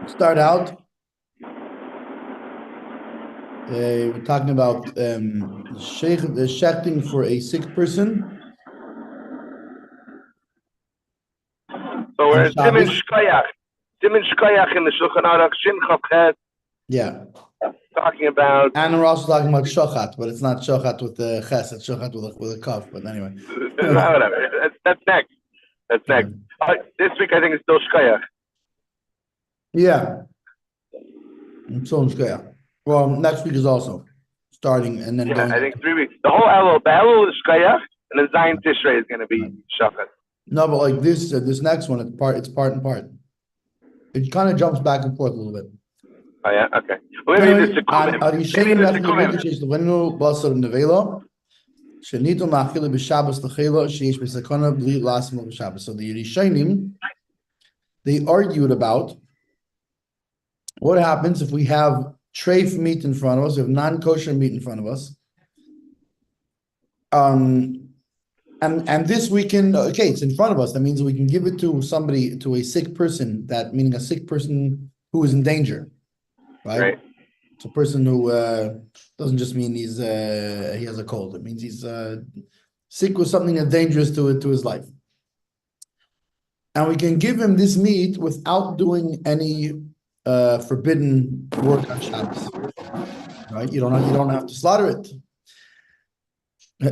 Start out. We're talking about the shechting for a sick person. So we're in Siman Shkoyach. Siman Shkoyach in the Shulchan Aruch Shin Chavchet. Yeah. Talking about. And we're also talking about shochat, but it's not shochat with the ches, it's shochat with a kaf. But anyway. Whatever. That's next. That's next. This week I think it's still Shkoyach. Yeah. It's still Shkoyach. Well, next week is also starting and then going. I think 3 weeks. The Elul is Shkoyach, and then Zion Tishrei is going to be shochat. No, but like this next one, it's part and part. It kind of jumps back and forth a little bit. Oh yeah, okay. Well, maybe it's a comment. So the Rishonim, they argued about what happens if we have treif meat in front of us, we have non-kosher meat in front of us. And this we can, okay, it's in front of us. That means we can give it to somebody, to a sick person, that meaning a sick person who is in danger, right? It's a person who doesn't just mean he has a cold. It means he's sick with something that's dangerous to his life. And we can give him this meat without doing any forbidden work on Shabbos, right? You don't have to slaughter it. The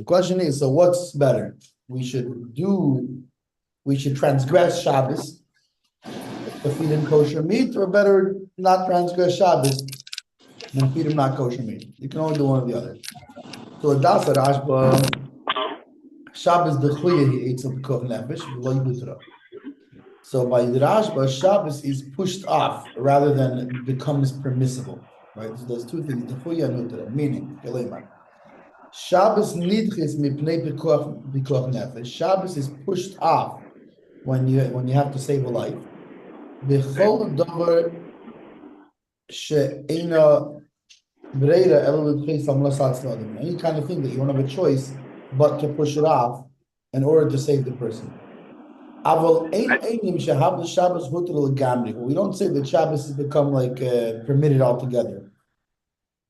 question is, so what's better? We should transgress Shabbos to feed him kosher meat, or better not transgress Shabbos and feed him not kosher meat. You can only do one or the other. So a das Rashba, Shabbos dechuya he eats of the koch nefesh v'lo yibutra. So by the Rashba, Shabbos is pushed off rather than becomes permissible, right? So there's two things: dechuya and utra. Meaning, Shabbos nidchis mipnei pikuach nefesh. Shabbos is pushed off when you have to save a life. B'chol davar she'ena breira elu l'tchis amlasat svadim. Any kind of thing that you don't have a choice but to push it off in order to save the person. Aval ein einim shehab the Shabbos huter l'gamri. We don't say that Shabbos has become like permitted altogether,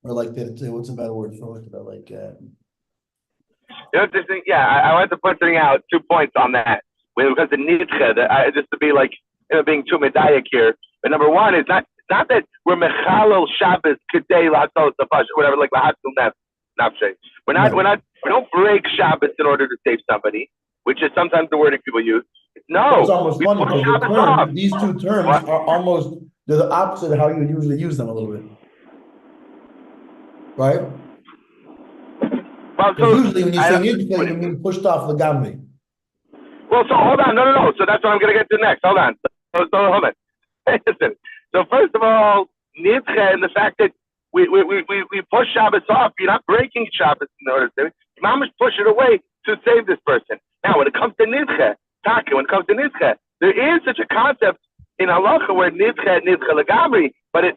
or like that. What's a better word for it? Like. This thing, I wanted to point something out. 2 points on that. Because the nidche, just to be like, being too medayak here. But number one, it's not that we're mechalel Shabbos kedei latos whatever, like lahatul nafshe. We don't break Shabbos in order to save somebody, which is sometimes the wording people use. No, it's almost funny because these two terms are almost the opposite of how you would usually use them a little bit, right? Well, so usually when you say nidche, you mean pushed off the gamri. Well, so hold on, no. So that's what I'm going to get to next. Hold on. So hold on. Listen. So first of all, nidche and the fact that we push Shabbos off, you're not breaking Shabbos in order to. Mamish push it away to save this person. Now, when it comes to nidche, there is such a concept in halacha where nidche legamri, but it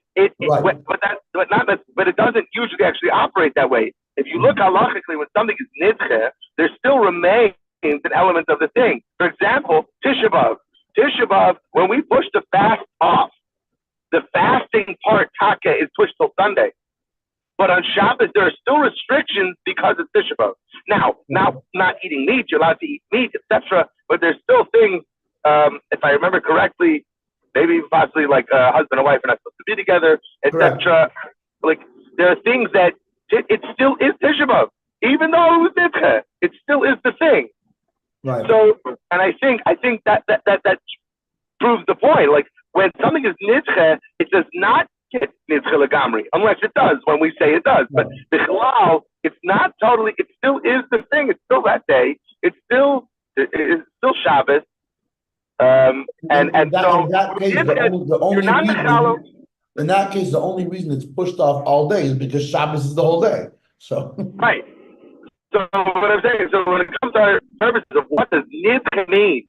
doesn't usually actually operate that way. If you look halachically, when something is nidche, there still remains an element of the thing. For example, Tisha B'Av, when we push the fast off, the fasting part, taka, is pushed till Sunday. But on Shabbos, there are still restrictions because it's Tisha B'Av. Now, not eating meat, you're allowed to eat meat, etc. But there's still things, if I remember correctly, maybe possibly like husband and wife are not supposed to be together, etc. Like, there are things that it still is Tisha B'Av. Even though it was nidche, it still is the thing. Right. So, and I think that proves the point. Like, when something is nidche, it does not get nidche legamri, unless it does when we say it does. But bichlal, it's not totally. It still is the thing. It's still that day. It's still Shabbos. In that case, the only reason it's pushed off all day is because Shabbos is the whole day. So right. So what I'm saying, so when it comes to our purposes of what does nidche mean?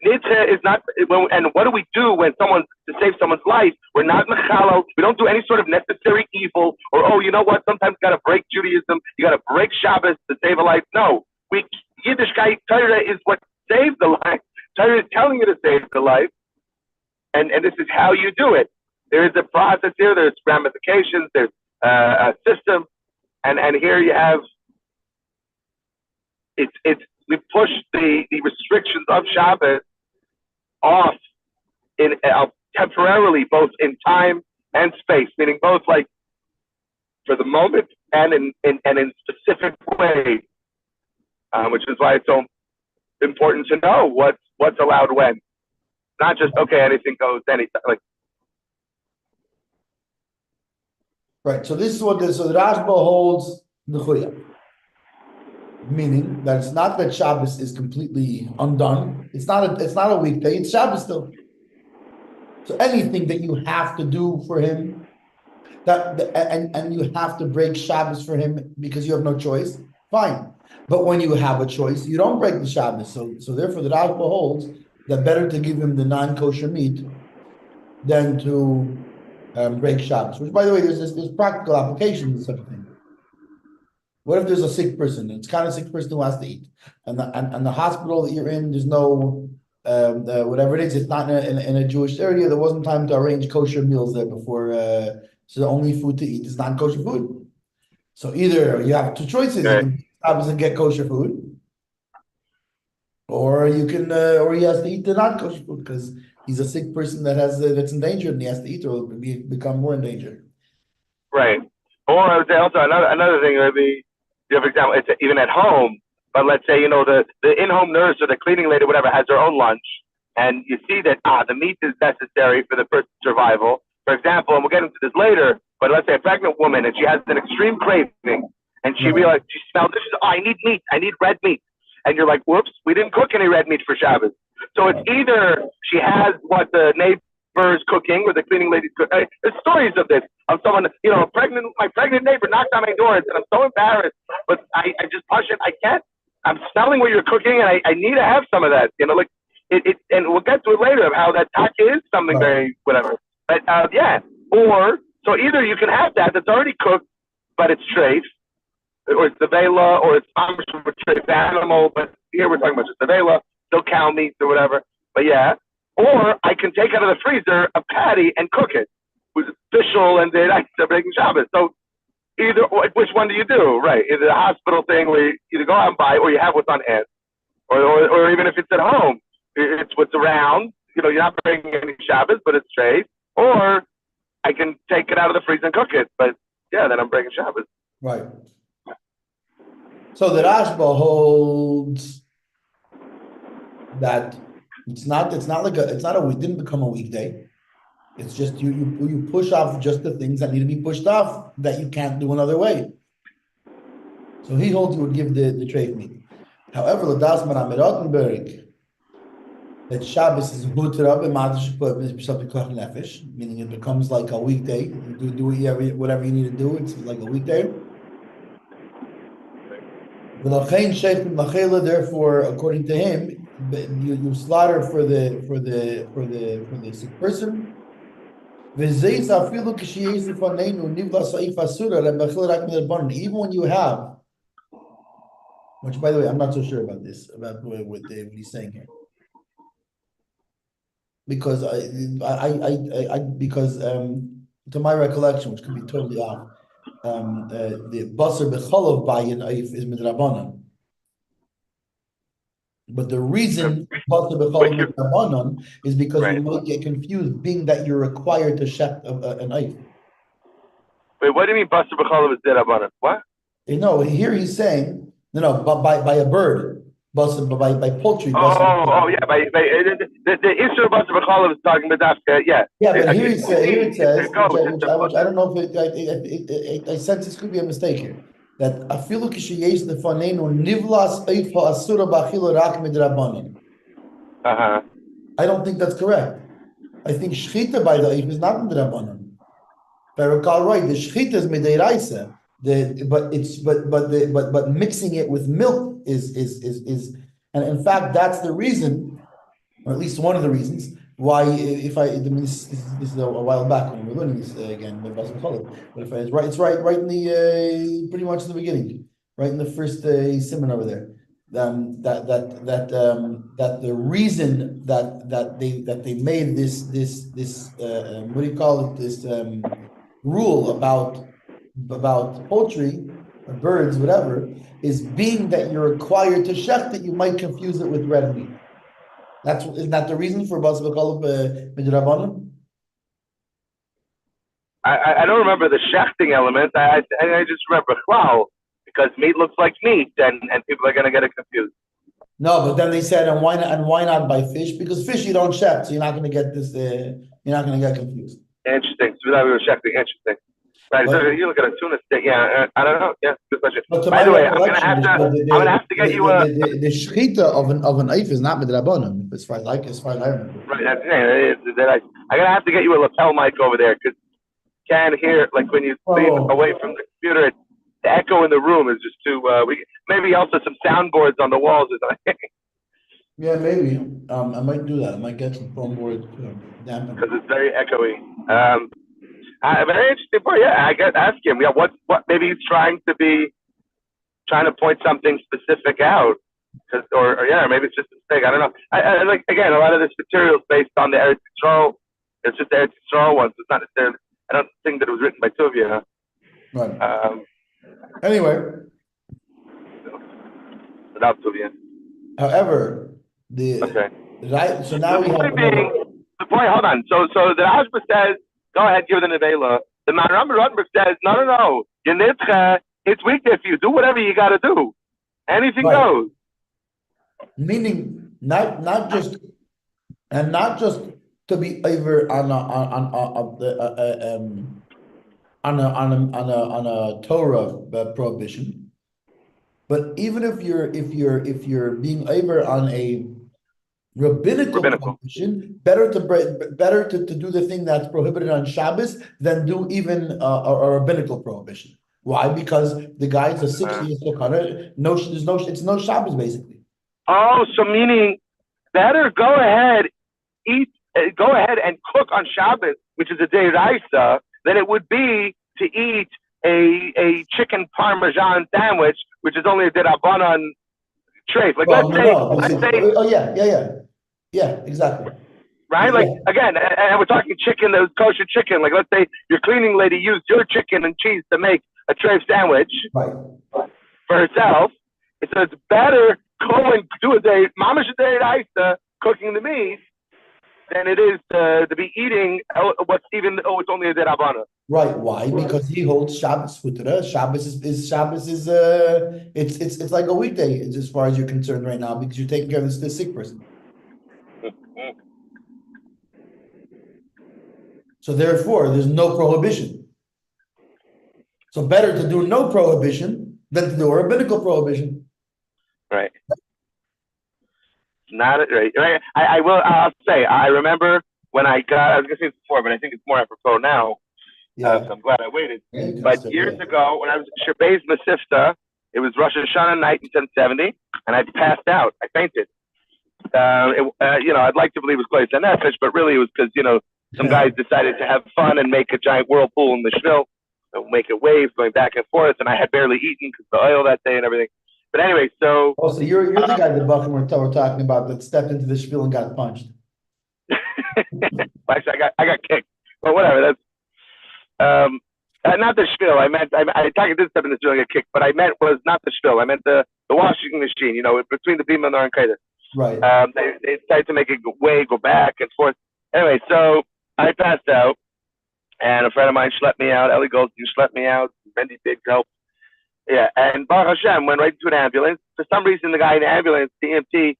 Nidche is not, and what do we do when to save someone's life? We're not mechalo. We don't do any sort of necessary evil, or you know what? Sometimes you got to break Judaism. You got to break Shabbos to save a life. No, Yiddishkeit Torah is what save the life. Torah is telling you to save the life, and this is how you do it. There is a process here. There's ramifications. There's a system, and here you have it's we push the restrictions of Shabbos off in temporarily, both in time and space, meaning both like for the moment and in specific ways, which is why it's so important to know what's allowed when, not just okay, anything goes anytime. Like, right. So this is what the Rashba holds the Chuya, meaning that it's not that Shabbos is completely undone. It's not a weekday. It's Shabbos still. So anything that you have to do for him, and you have to break Shabbos for him because you have no choice, fine. But when you have a choice, you don't break the Shabbos. So therefore, the Rashba holds that better to give him the non-kosher meat than to break Shabbos. Which, by the way, there's practical applications of such a thing. What if there's a sick person? It's kind of sick person who has to eat, and the hospital that you're in, there's no whatever it is. It's not in a Jewish area. There wasn't time to arrange kosher meals there before. So the only food to eat is non-kosher food. So either you have two choices: you can obviously get kosher food, or you can, or he has to eat the non-kosher food because he's a sick person that's endangered, and he has to eat, or will become more endangered. Right. Or I would say also another thing would be, for example, it's even at home. But let's say the in-home nurse or the cleaning lady, whatever, has their own lunch, and you see that the meat is necessary for the person's survival. For example, and we'll get into this later, but let's say a pregnant woman and she has an extreme craving, and she realizes she smells this. I need meat. I need red meat. And you're like, whoops, we didn't cook any red meat for Shabbos. So it's either she has what the neighbor's cooking or the cleaning lady's cooking. There's stories of this, of someone, my pregnant neighbor knocked on my doors, and I'm so embarrassed, but I just push it. I can't. I'm smelling what you're cooking, and I need to have some of that. And we'll get to it later of how that taka is something very whatever. But or so either you can have that's already cooked, but it's treif, or it's the vela, or it's treif animal. But here we're talking about just the vela, still cow meat or whatever. But or I can take out of the freezer a patty and cook it with official and then I'm making Shabbos. So either, which one do you do? Right, either the hospital thing where you either go out and buy, or you have what's on hand, or even if it's at home, it's what's around. You're not bringing any Shabbos, but it's treif. Or I can take it out of the freezer and cook it, but then I'm breaking Shabbos. Right. So the Rashba holds that it didn't become a weekday. It's just you push off just the things that need to be pushed off that you can't do another way. So he holds you would give the treif meat. However, Ladas Maram Rottenberg, that Shabbos is mutar nefesh, meaning it becomes like a weekday. You do whatever you need to do. It's like a weekday. Therefore, according to him, you slaughter for the sick person. Even when you have, which by the way, I'm not so sure about this, about what he's saying here. Because because to my recollection, which could be totally off, the basar b'cholov bayin oif is midrabanan. But the reason basar b'cholov midrabanan is because you might get confused, being that you're required to shech an oif. Wait, what do you mean basar b'cholov is midrabanan? What? Here he's saying by a bird. By poultry. By the issue of basar b'cholov is talking about that. Yeah, but here it says, which I don't know if I sense this could be a mistake here. That afilu kisheyesh lefanenu nivlas oif ha'asura b'achila rak midrabanan. I don't think that's correct. I think shchita by the oif is not midrabanan. If I recall right, the shchita is mideiraisa. But mixing it with milk is and in fact that's the reason, or at least one of the reasons why this is a while back when we were learning this again, but if it's right in the pretty much in the beginning, right in the first simon over there. that the reason that they made this what do you call it, this rule about poultry or birds, whatever, is being that you're required to shecht it, you might confuse it with red meat. Isn't that the reason for Bas B'Kolel Midrabanan? I don't remember the shechting element. I just remember wow, because meat looks like meat, and people are going to get it confused. No, but then they said, and why not by fish? Because fish you don't shecht, so you're not going to get this. You're not going to get confused. Interesting. So that we were shechting. Interesting. Right. But, so you look at a tuna steak. Yeah. I don't know. Yeah. Good question. By the way, I'm going to have to get you a. The shechita of an eif is not midrabanan, as far as I remember. Right. I gotta have to get you a lapel mic over there because can't hear like when you leave away from the computer. The echo in the room is just too. Maybe also some soundboards on the walls. Yeah, maybe. I might do that. I might get some foam board dampen because it's very echoey. Very interesting point. Yeah, I got to ask him. Yeah, what? Maybe he's trying to point something specific out, or maybe it's just a mistake. I don't know. I like again a lot of this material is based on the Eretz Yisrael. It's just the Eretz Yisrael ones. It's not necessarily. I don't think that it was written by two of you. Huh? Right. Anyway. Without two of you. However, right. So now we have the point. Hold on. So the Ashba says. Go ahead, give the nevela. The Maram says, no. It's weekday for you. Do whatever you got to do. Anything goes. Meaning, not just to be over on a Torah prohibition, but even if you're being over on a rabbinical prohibition, better to do the thing that's prohibited on Shabbos than do even a rabbinical prohibition. Why? Because the guy's a 60 years old. It's no Shabbos basically. Oh, so meaning better go ahead and cook on Shabbos, which is a day raisa, than it would be to eat a chicken parmesan sandwich, which is only a derabanan treif. Like let's say. Oh yeah, exactly. Right? Like again, and we're talking chicken, the kosher chicken. Like let's say your cleaning lady used your chicken and cheese to make a treif sandwich for herself. So it's better go and do a day mamash day raisa cooking the meat than it is to be eating it's only a derabana. Right. Why? Because he holds Shabbos futra. Shabbos is it's like a weekday as far as you're concerned right now because you're taking care of this sick person. So therefore, there's no prohibition. So better to do no prohibition than to do a rabbinical prohibition. Right. Not right. I'll say. I remember when I was going to say this before, but I think it's more apropos now. Yeah. So I'm glad I waited. But years ago, when I was Shabbat's Masifta, it was Rosh Hashanah night in 1070, and I passed out. I fainted. I'd like to believe it was close to Nefesh, but really it was because some guys decided to have fun and make a giant whirlpool in the shvil, make it waves going back and forth, and I had barely eaten because the oil that day and everything. But anyway, so you're the guy that Buck and we're talking about that stepped into the shvil and got punched. Actually, I got kicked, but whatever. That's not the shvil. I did step in the shvil and get kicked, but I meant was not the shvil. I meant the washing machine. Between the beam and the Arnkaider. Right. They decided to make it go back and forth. Anyway, so I passed out, and a friend of mine schlepped me out. Ellie Goldstein schlepped me out. Mendy big help. Yeah, and Baruch Hashem went right into an ambulance. For some reason, the guy in the ambulance, the EMT,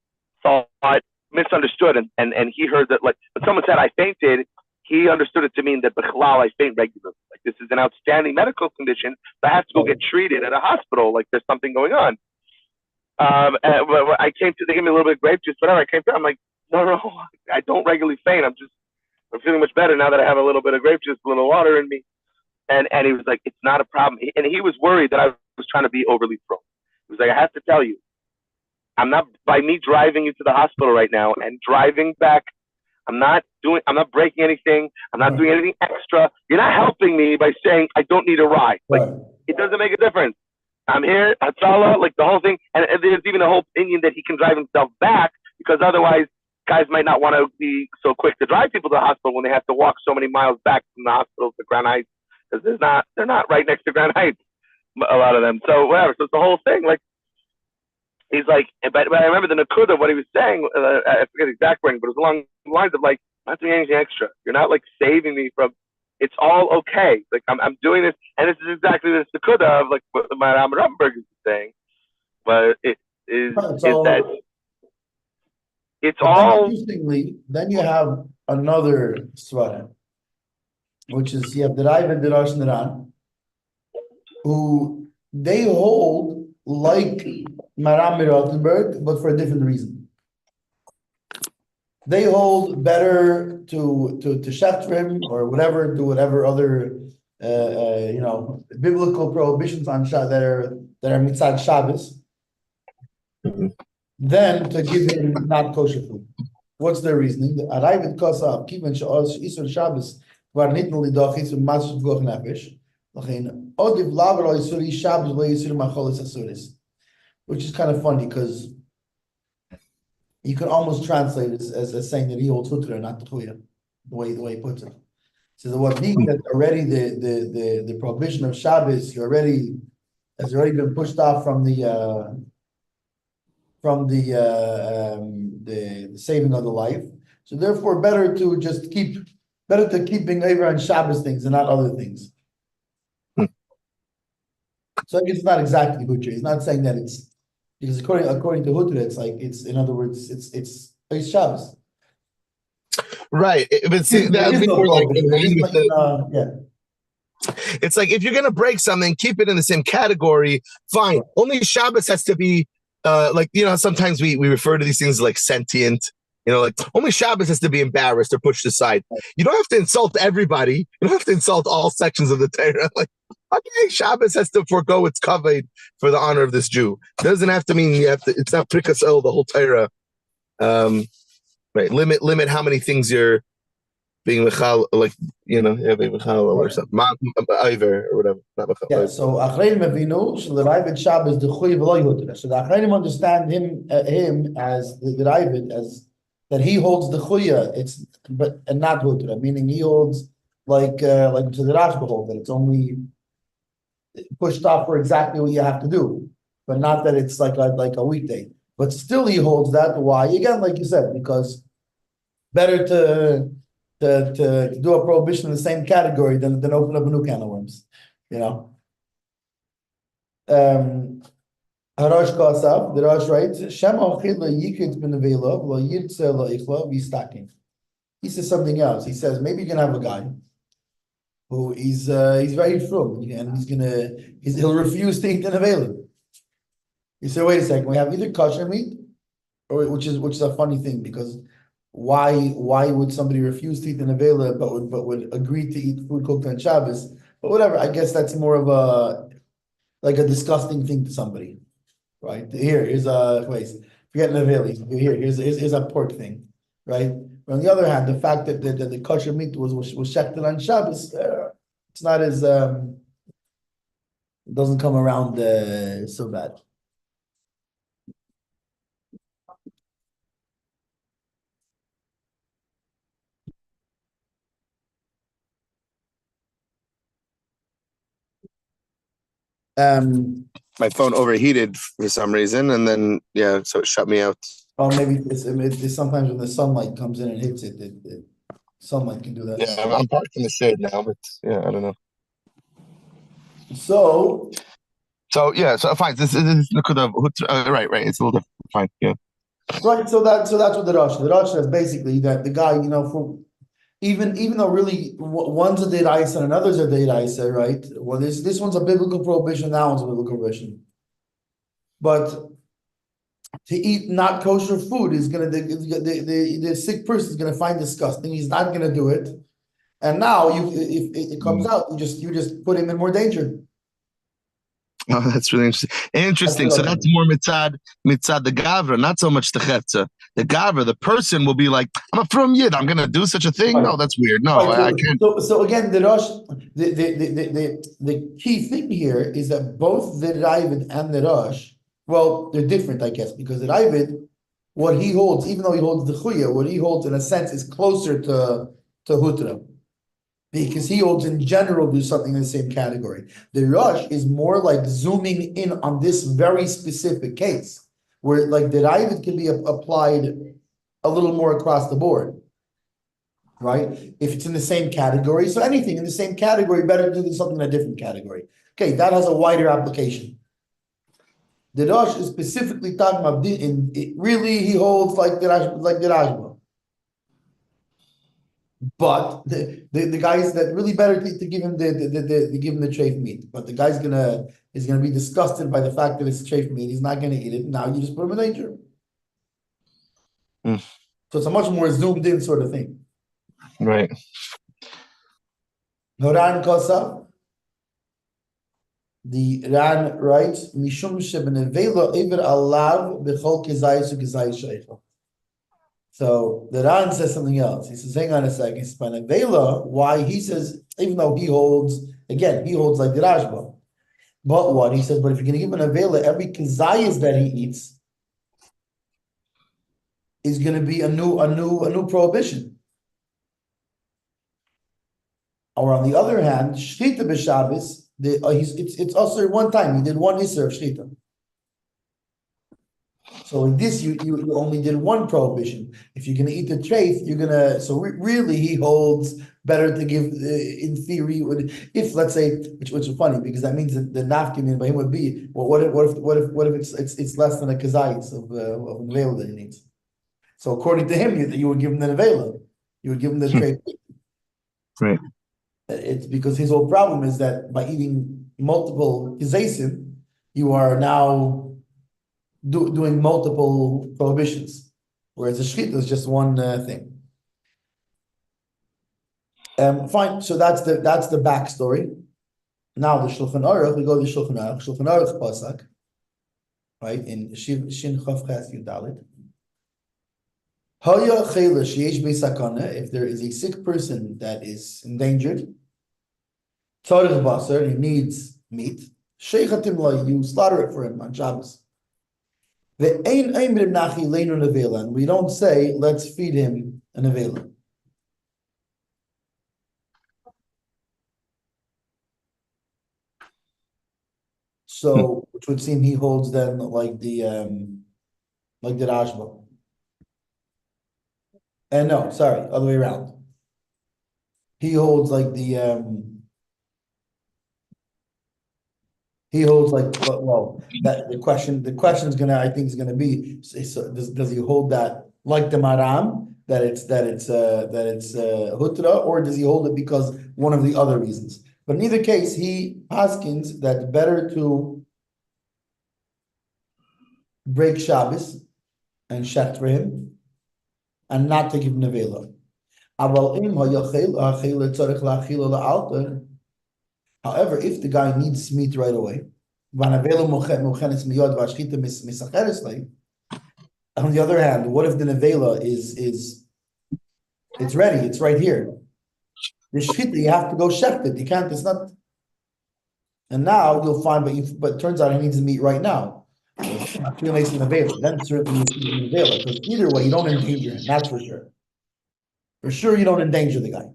misunderstood, and he heard that, when someone said I fainted, he understood it to mean that B'chalal, I faint regularly. Like, this is an outstanding medical condition, but I have to go get treated at a hospital, like there's something going on. They gave me a little bit of grape juice, whatever. I came through, I'm like, no, I don't regularly faint. I'm feeling much better now that I have a little bit of grape juice, a little water in me. And he was like, it's not a problem. And he was worried that I was trying to be overly prone. He was like, I have to tell you, by me driving you to the hospital right now and driving back, I'm not breaking anything. I'm not doing anything extra. You're not helping me by saying I don't need a ride. It doesn't make a difference. I'm here, Hatzala, like the whole thing. And there's even a whole opinion that he can drive himself back because otherwise guys might not want to be so quick to drive people to the hospital when they have to walk so many miles back from the hospital to Grand Heights because they're not right next to Grand Heights, a lot of them. So whatever. So it's the whole thing. Like he's like, but I remember the Nakuda, what he was saying. I forget the exact wording, but it was along the lines of like, not doing anything extra. You're not like saving me from. It's all okay. Like I'm doing this, and this is exactly this Nakuda of like what Madame Rumberg is saying. But it is that it's all. Interestingly, then you have another svara, which is you have the Rebbe and the Rosh Naran, who they hold like Maram Rothenberg, but for a different reason. They hold better to Shetrim or whatever, do whatever other biblical prohibitions on that are mitzad Shabbos, than to give him not kosher food. What's their reasoning? The Arayvit Kosa Kivan Isur Shabbos var nitn lidachis u'masud goch nefesh. Lachein odiv laver al Isuri Shabbos lo Isur macholis asuris, which is kind of funny because you could almost translate it as saying that he holds hutra, not the chuya, the way he puts it. So what means that already the prohibition of Shabbos has already been pushed off from the saving of the life. So therefore, better to keep being over on Shabbos things and not other things. So I guess it's not exactly hutra. He's not saying that it's. Because according to Hutra, it's in other words, it's Shabbos. Right. But see, that'd be more like it's like if you're gonna break something, keep it in the same category, fine. Only Shabbos has to be sometimes we refer to these things like sentient, like only Shabbos has to be embarrassed or pushed aside. You don't have to insult everybody, you don't have to insult all sections of the Torah. Like, okay, Shabbos has to forego its kavod for the honor of this Jew. It doesn't have to mean you have to. It's not prikas el the whole Torah. Right? Limit how many things you're being mechal, like being mechal or something. Iver or whatever. Not mechal. Yeah. So Achreinim avinu shel Ravid Shabbos dechuy v'lo yodra. So the Achreinim understand him as the Ravid as that he holds the chuya. And not hudra, meaning he holds like to the Rashba hold that it's only pushed off for exactly what you have to do, but not that it's like a weekday. But still, he holds that. Why? Again, like you said, because better to do a prohibition in the same category than open up a new can of worms. Harosh Kasav, the Rosh writes, Shema Ochidla Yikid bin Avela, La Yirtze La Ichla, Vistakin. He says something else. He says maybe you can have a guy who he's very frum, and he'll refuse to eat an avela. You say, wait a second, we have either kosher meat, or which is a funny thing because why would somebody refuse to eat an avela but would agree to eat food cooked on Shabbos? But whatever, I guess that's more of a disgusting thing to somebody, right? Here's a place. Forget an avela. Here's a pork thing, right? But on the other hand, the fact that the kosher meat was shechted on Shabbos, it's not as it doesn't come around so bad. My phone overheated for some reason, and then so it shut me out. Oh, maybe it's sometimes when the sunlight comes in and hits it, sunlight can do that. Yeah, I'm parked in the shade now, but I don't know. So fine. This is right. It's a little different. Fine, yeah. Right. So that's what the Rosh says basically that the guy, for even though really one's a deiraisa and another's a deiraisa, right? Well, this one's a biblical prohibition, that one's a biblical prohibition, but to eat not kosher food is the sick person is gonna find disgusting. He's not gonna do it, and now if it comes out, you just put him in more danger. Oh, that's really interesting. So that's more mitzad the gavra, not so much the chetza. The the Gavra, the person will be like, I'm a from Yid, I'm gonna do such a thing. Right. No, that's weird. No, Right, I can't. So again, the Rosh, the key thing here is that both the Ravid and the Rosh, well, they're different, I guess, because the Ravid, what he holds, even though he holds the Chuya, what he holds in a sense is closer to Hutra. Because he holds in general do something in the same category. The Rosh is more like zooming in on this very specific case, where like the Ravid can be applied a little more across the board. Right? If it's in the same category, so anything in the same category, better to do something in a different category. Okay, that has a wider application. The Rosh is specifically talking about really he holds like the Rashba. But the guys that really better to give him the give him the treif meat. But the guy's is gonna be disgusted by the fact that it's treif meat. He's not gonna eat it. Now you just put him in danger. Mm. So it's a much more zoomed in sort of thing. Right. Noran Kosa. The Ran writes, Mishum shebenevela iver alav b'chol kezayis u'kezayis sheicha. So the Ran says something else. He says, hang on a second. He says, Benevela, why? He says, even though he holds like the Rashba. But what? He says, but if you're going to give an Avela, every kezayis that he eats is going to be a new prohibition. Or on the other hand, Shchita b'Shabbos, it's also one time. He did one Isser of Shchita. So in this, you only did one prohibition. If you're going to eat the treif, you're going to. So really, he holds better to give. In theory, if let's say, which is funny because that means that the nafkin by him would be. Well, what if it's less than a kazayis of nevela that he needs? So according to him, you would give him the nevela. You would give him the treif. Right. It's because his whole problem is that by eating multiple kazaysim, you are now doing multiple prohibitions, whereas the shchita is just one thing. Fine. So that's the backstory. Now the Shulchan Aruch, we go to Shulchan Aruch. Shulchan Aruch Pasak, right in Shin Chav Ches Yudalit. Haya chayla sheyesh beisakana. If there is a sick person that is endangered, tzarich basar, he needs meat. Sheichatim la, you slaughter it for him on Shabbos. And we don't say, let's feed him an avela. So, which would seem he holds then like the Rashba. And no, sorry, other way around. He holds like he holds like that the question is gonna be, so does he hold that like the Maram that it's Hutra, or does he hold it because one of the other reasons? But in either case, he paskins that better to break Shabbos and shecht for him and not to give nevela. However, if the guy needs meat right away, on the other hand, what if the nevela is it's ready, it's right here. The shchita, you have to go shecht it. You can't, it's not. And now you'll find, but it turns out he needs the meat right now. Then certainly you feed him nevela, because either way, you don't endanger him, that's for sure. For sure, you don't endanger the guy.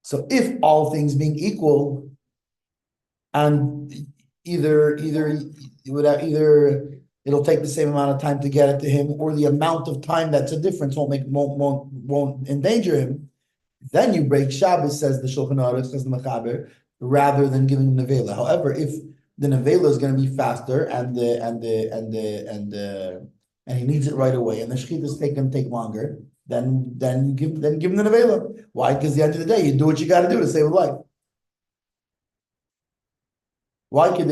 So if all things being equal, and either it'll take the same amount of time to get it to him, or the amount of time that's a difference won't endanger him, then you break Shabbos, says the Shulchan Aruch, says the Mechaber, rather than giving the nevela. However, if the nevela is going to be faster and he needs it right away, and the shchita is going to take longer, then give him the nevela. Why? Because at the end of the day, you do what you got to do to save a life. Why? That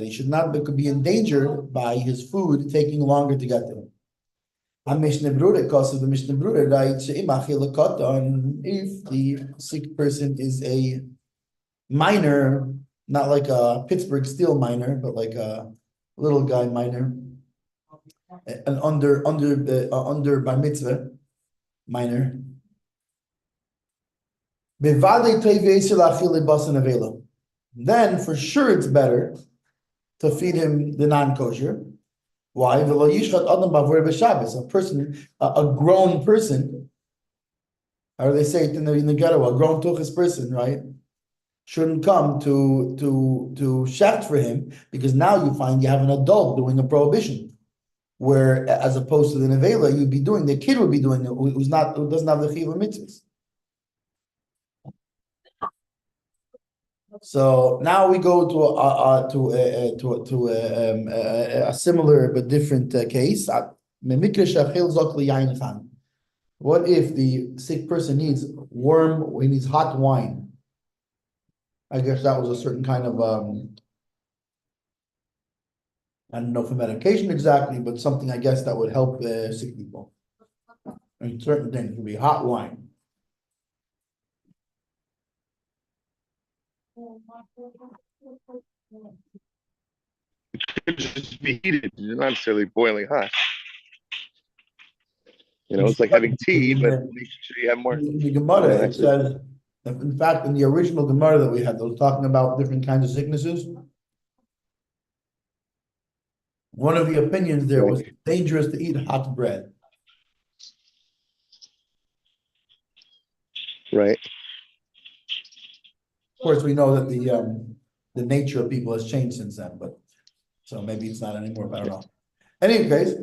he should not be endangered by his food taking longer to get to him. Mishnah Brura, because of the Mishnah Brura, writes, if the sick person is a minor, not like a Pittsburgh steel miner, but like a little guy miner. and under bar mitzvah, minor. Then for sure it's better to feed him the non-kosher. Why? A person, a grown person, or they say it in the ghetto, a grown tuchus person, right? Shouldn't come to shecht for him, because now you find you have an adult doing a prohibition, where as opposed to the nevela, you'd be doing, the kid would be doing it, who doesn't have the chiyuv mitzvahs. So now we go to a similar but different case. What if the sick person needs he needs hot wine? I guess that was a certain kind of I don't know for medication exactly, but something I guess that would help sick people. And certain things would be hot wine. It could just be heated. It's not necessarily boiling hot. It's like having tea, but make sure you have more. In the Gemara, it says, in fact, in the original Gemara that we had, they were talking about different kinds of sicknesses. One of the opinions there was dangerous to eat hot bread. Right. Of course, we know that the nature of people has changed since then, but so maybe it's not anymore, but I don't know. In any case,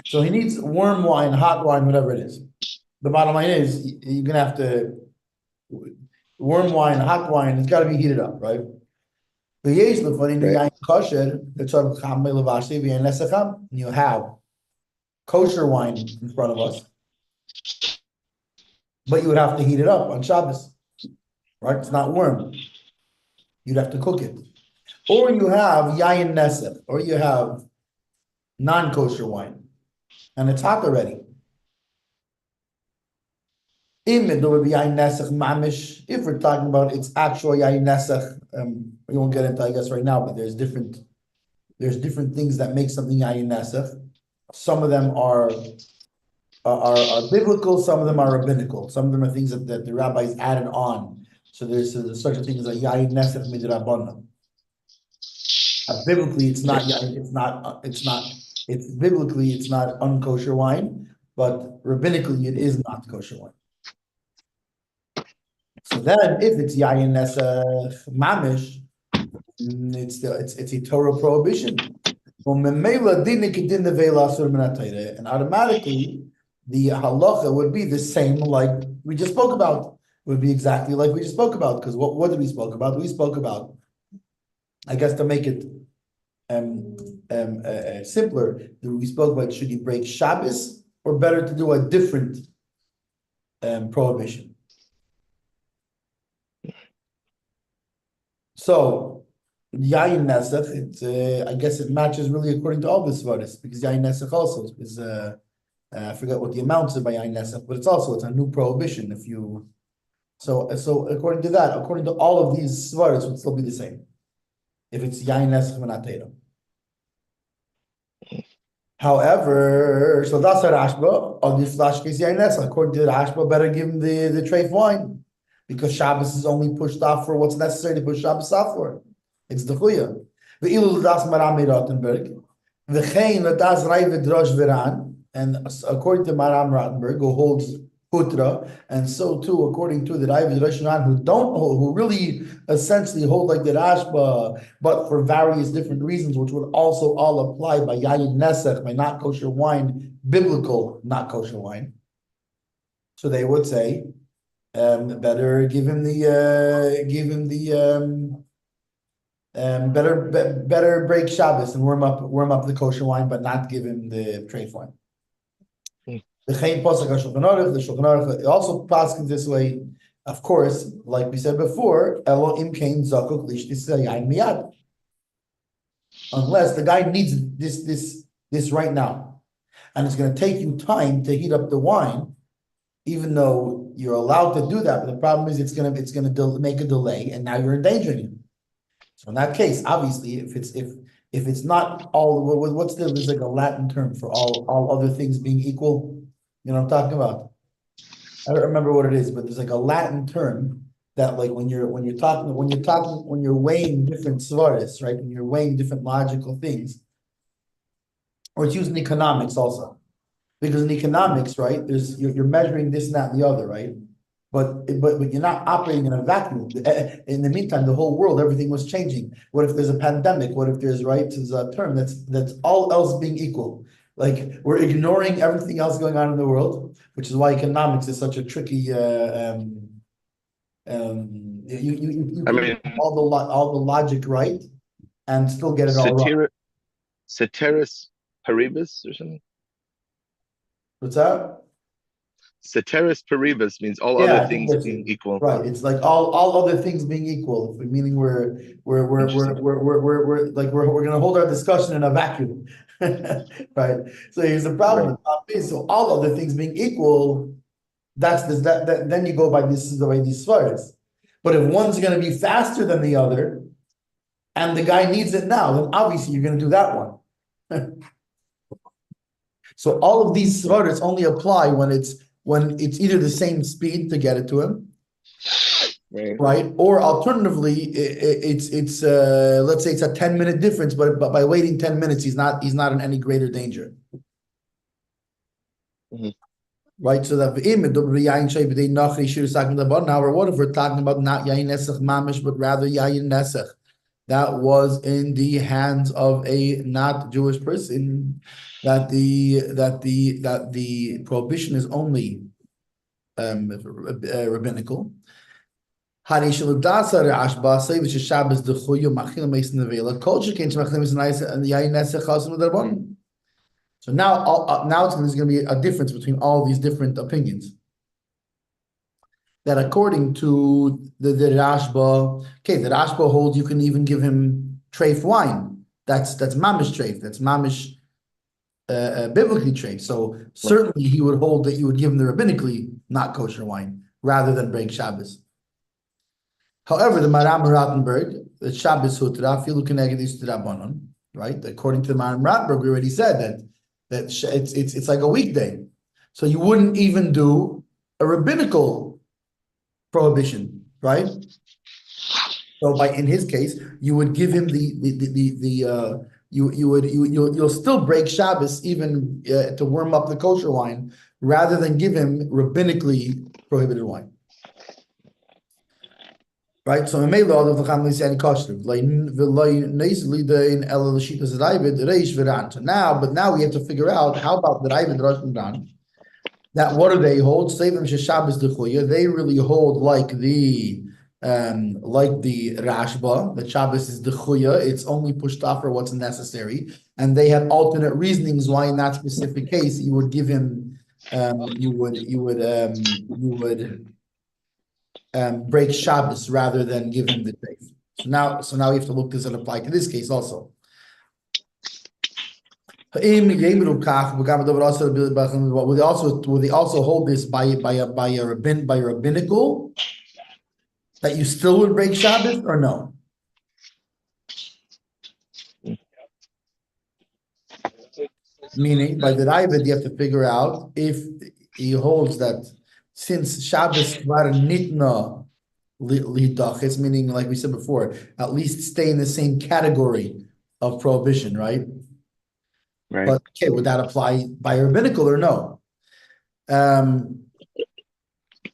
so he needs warm wine, hot wine, whatever it is. The bottom line is you're gonna have to warm wine, hot wine, it's gotta be heated up, right? And you have kosher wine in front of us, but you would have to heat it up on Shabbos. Right? It's not warm. You'd have to cook it. Or you have yayin nesef, or you have non-kosher wine, and it's hot already. If we're talking about its actual yayin nesef, we won't get into I guess right now, but there's different things that make something yayin nesef. Some of them are biblical, some of them are rabbinical, some of them are things that the rabbis added on. So there's such a thing as a yayin nesef midrabanan. Biblically, it's not unkosher wine, but rabbinically it is not kosher wine. So then, if it's yayin nesef mamish, it's a Torah prohibition, and automatically the halacha would be the same like we just spoke about. Would be exactly like we just spoke about, because what did we spoke about? We spoke about, I guess, to make it simpler, we spoke about should you break Shabbos or better to do a different prohibition. So yayin nesach, I guess it matches really according to all the svaris, because yayin nesach also is I forget what the amounts of by yayin nesach, but it's a new prohibition if you. So according to that, according to all of these svaras, would still be the same. If it's yayin nesach v'nateiram. However, so that's a Rashba on this last case yayin nesach. According to the Rashba, better give him the treif wine, because Shabbos is only pushed off for what's necessary to push Shabbos off for. It's the chuya. Ve'ilu l'das Maram Rottenberg, v'chein l'das Rai v'drosh v'ran, and according to Maram Rottenberg, who holds Putra, and so too according to the Ravid Roshanan, who really essentially hold like the Rashba, but for various different reasons, which would also all apply by yayin nesach, by not kosher wine, biblical not kosher wine. So they would say, better give him better break Shabbos and warm up the kosher wine, but not give him the treif wine. The Shulchan Aruch also passes this way, of course, like we said before, unless the guy needs this right now, and it's going to take you time to heat up the wine, even though you're allowed to do that. But the problem is it's going to make a delay, and now you're endangering him. So in that case, obviously, if if it's not all, there's like a Latin term for all other things being equal. You know what I'm talking about? I don't remember what it is, but there's like a Latin term that like when you're weighing different svaris, right? When you're weighing different logical things, or it's used in economics also. Because in economics, right, you're measuring this and that and the other, right? But you're not operating in a vacuum. In the meantime, the whole world, everything was changing. What if there's a pandemic? What if there's there's a term that's all else being equal? Like we're ignoring everything else going on in the world, which is why economics is such a tricky. You all the logic right, and still get it all wrong. Ceteris paribus or something. What's that? Ceteris paribus means all other things being equal. Right. It's like all other things being equal, meaning we're gonna hold our discussion in a vacuum. Right. So here's the problem. Right. So all other things being equal, then you go by these svaris. But if one's gonna be faster than the other, and the guy needs it now, then obviously you're gonna do that one. So all of these svaris only apply when it's either the same speed to get it to him, right? Or alternatively, it's let's say it's a 10-minute difference, but by waiting 10 minutes, he's not in any greater danger. Mm-hmm. Right? So that now, what if we're talking about not yayin nesach mamish, but rather yayin nesach? That was in the hands of a not Jewish person. That the prohibition is only rabbinical. So now there's going to be a difference between all these different opinions. That according to the Rashba, the Rashba holds you can even give him treif wine. That's mamish treif. That's mamish biblically treif. So certainly he would hold that you would give him the rabbinically not kosher wine rather than break Shabbos. However, the Maram Rottenberg, the Shabbos Hutra, filu keneged Rabbanon, right? According to the Maram Rottenberg, we already said that it's like a weekday, so you wouldn't even do a rabbinical prohibition, right? So in his case, you would give him you'll still break Shabbos even to warm up the kosher wine rather than give him rabbinically prohibited wine. Right, so but now we have to figure out how about the Ravid Rosh Hashanah. That what do they hold? They really hold like the Rashba, that Shabbos is the Chuya. It's only pushed off for what's necessary, and they had alternate reasonings why in that specific case you would give him, you would break Shabbos rather than give him the treif. So now we have to look does it apply to this case also. Will they also hold this by rabbinical that you still would break Shabbos or no? Meaning by the Ravid you have to figure out if he holds that since Shabbos var nitna lidachis, meaning like we said before, at least stay in the same category of prohibition, right? Right. But okay, would that apply by rabbinical or no?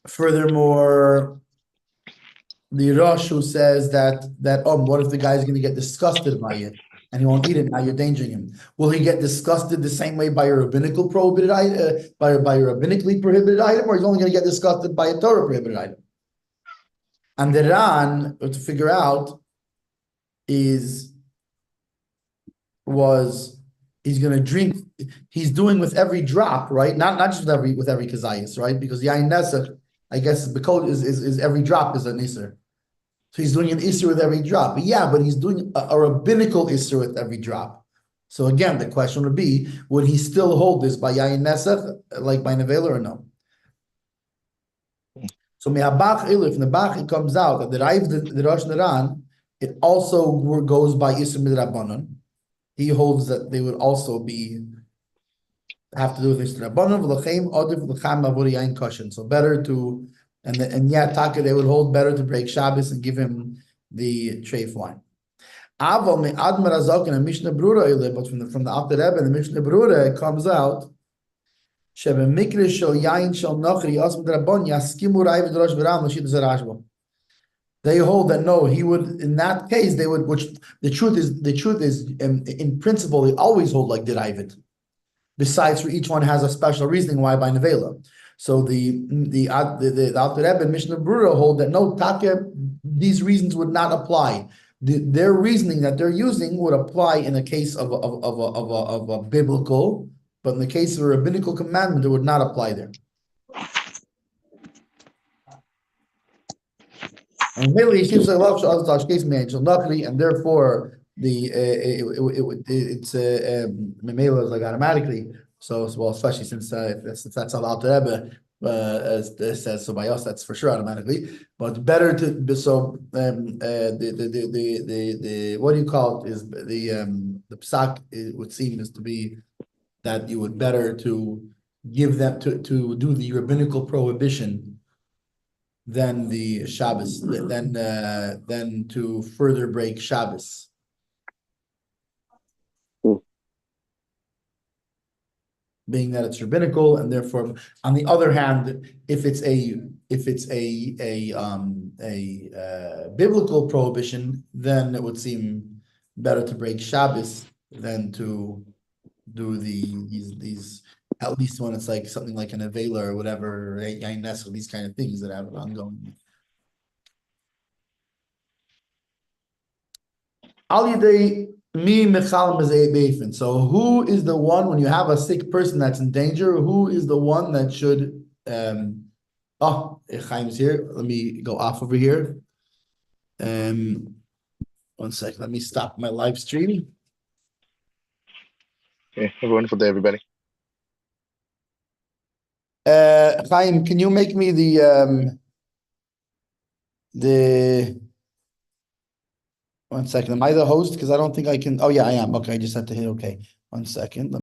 Furthermore, the Rosh who says that what if the guy's going to get disgusted by it and he won't eat it? Now you're endangering him. Will he get disgusted the same way by a rabbinical prohibited item, by a rabbinically prohibited item, or he's only going to get disgusted by a Torah prohibited item? And the Ran, to figure out, he's going to drink. He's doing with every drop, right? Not just with every kazayas, right? Because yain nesach, I guess, is every drop is an iser. So he's doing an iser with every drop. But he's doing a rabbinical iser with every drop. So again, the question would be: would he still hold this by yain nesach, like by nevela, or no? So me'abach ilif nebach, it comes out that the Rosh Naran, it also goes by iser midrabanan. he holds that they would also have to do with this. So better to, Taka, they would hold better to break Shabbos and give him the treif wine. But from the Alter Rebbe and the Mishnah Berurah, it comes out they hold that no, he would, in that case, they would, which the truth is, in principle, they always hold like Diravid. Besides, for each one has a special reasoning why by Nevela. So the Alter Rebbe and Mishnah Berurah hold that no, Taka, these reasons would not apply. Their reasoning that they're using would apply in a case of a biblical, but in the case of a rabbinical commandment, it would not apply there. And really, and therefore it's like automatically. So well, especially since that's how the Alter Rebbe says, so by us that's for sure automatically. But better to the what do you call it is the psak, it would seem, is to be that you would better to give them to do the rabbinical prohibition than the Shabbos, than to further break Shabbos. Being that it's rabbinical, and therefore, on the other hand, if it's a biblical prohibition, then it would seem better to break Shabbos than to do these at least when it's like something like an avela or whatever, these kind of things that have an ongoing. So who is the one, when you have a sick person that's in danger, who is the one that should Chaim's here. Let me go off over here. 1 sec, let me stop my live stream. Okay, have a wonderful day, everybody. Chaim, can you make me the 1 second? Am I the host? Because I don't think I can. Oh yeah, I am. Okay, I just have to hit okay. 1 second.